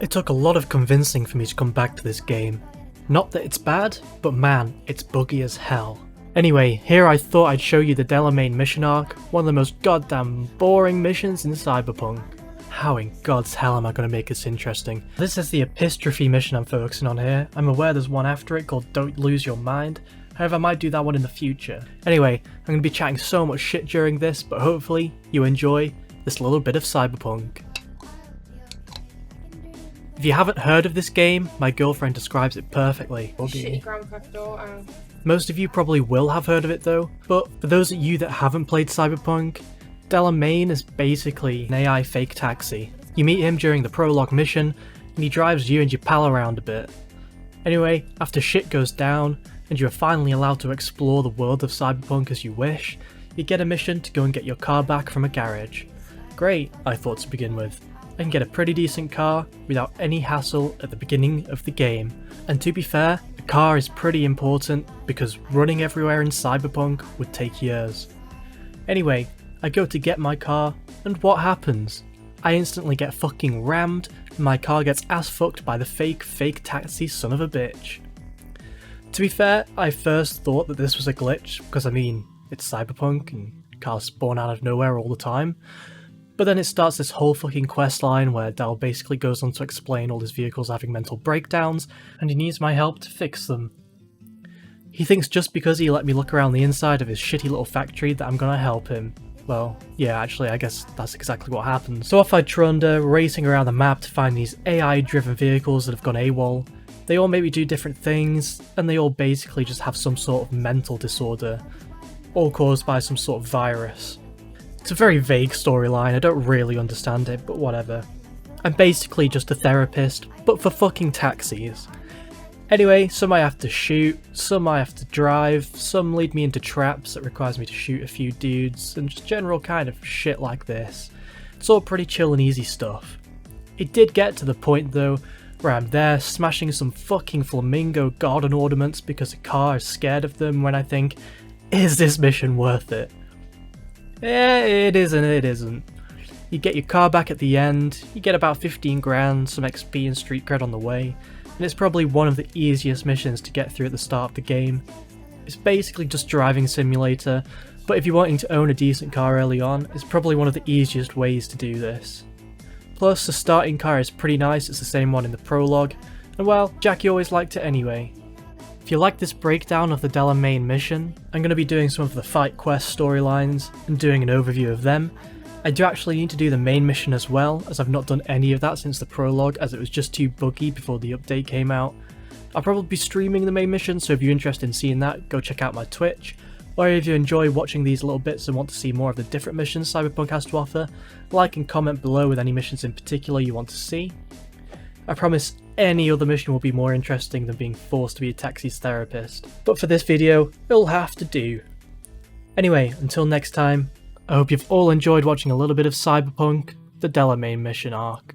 It took a lot of convincing for me to come back to this game. Not that it's bad, but man, it's buggy as hell. Anyway, here I thought I'd show you the Delemain mission arc, one of the most goddamn boring missions in Cyberpunk. How in God's hell am I going to make this interesting? This is the epistrophe mission I'm focusing on here. I'm aware there's one after it called Don't Lose Your Mind, however I might do that one in the future. Anyway, I'm going to be chatting so much shit during this, but hopefully you enjoy this little bit of Cyberpunk. If you haven't heard of this game, my girlfriend describes it perfectly. Shitty Grand Theft Auto. Most of you probably will have heard of it though, but for those of you that haven't played Cyberpunk, Delemain is basically an AI fake taxi. You meet him during the prologue mission, and he drives you and your pal around a bit. Anyway, after shit goes down, and you are finally allowed to explore the world of Cyberpunk as you wish, you get a mission to go and get your car back from a garage. Great, I thought to begin with. I can get a pretty decent car without any hassle at the beginning of the game. And to be fair, the car is pretty important because running everywhere in Cyberpunk would take years. Anyway, I go to get my car, and what happens? I instantly get fucking rammed, and my car gets ass fucked by the fake taxi son of a bitch. To be fair, I first thought that this was a glitch, because I mean, it's Cyberpunk and cars spawn out of nowhere all the time. But then it starts this whole fucking quest line where Del basically goes on to explain all his vehicles having mental breakdowns, and he needs my help to fix them. He thinks just because he let me look around the inside of his shitty little factory that I'm gonna help him. Well, yeah, actually I guess that's exactly what happens. So off I trundle, racing around the map to find these AI-driven vehicles that have gone AWOL. They all make me do different things, and they all basically just have some sort of mental disorder, all caused by some sort of virus. It's a very vague storyline, I don't really understand it, but whatever. I'm basically just a therapist, but for fucking taxis. Anyway, some I have to shoot, some I have to drive, some lead me into traps that requires me to shoot a few dudes, and just general kind of shit like this. It's all pretty chill and easy stuff. It did get to the point though, where I'm there smashing some fucking flamingo garden ornaments because a car is scared of them when I think, is this mission worth it? It isn't. You get your car back at the end, you get about 15 grand, some XP and street cred on the way, and it's probably one of the easiest missions to get through at the start of the game. It's basically just driving simulator, but if you're wanting to own a decent car early on, it's probably one of the easiest ways to do this. Plus, the starting car is pretty nice, it's the same one in the prologue, and well, Jackie always liked it anyway. If you like this breakdown of the Delemain mission, I'm going to be doing some of the fight quest storylines and doing an overview of them. I do actually need to do the main mission as well, as I've not done any of that since the prologue, as it was just too buggy before the update came out. I'll probably be streaming the main mission, so if you're interested in seeing that, go check out my Twitch. Or if you enjoy watching these little bits and want to see more of the different missions Cyberpunk has to offer, like and comment below with any missions in particular you want to see. I promise any other mission will be more interesting than being forced to be a taxi's therapist, but for this video, it'll have to do. Anyway, until next time, I hope you've all enjoyed watching a little bit of Cyberpunk, the Delemain mission arc.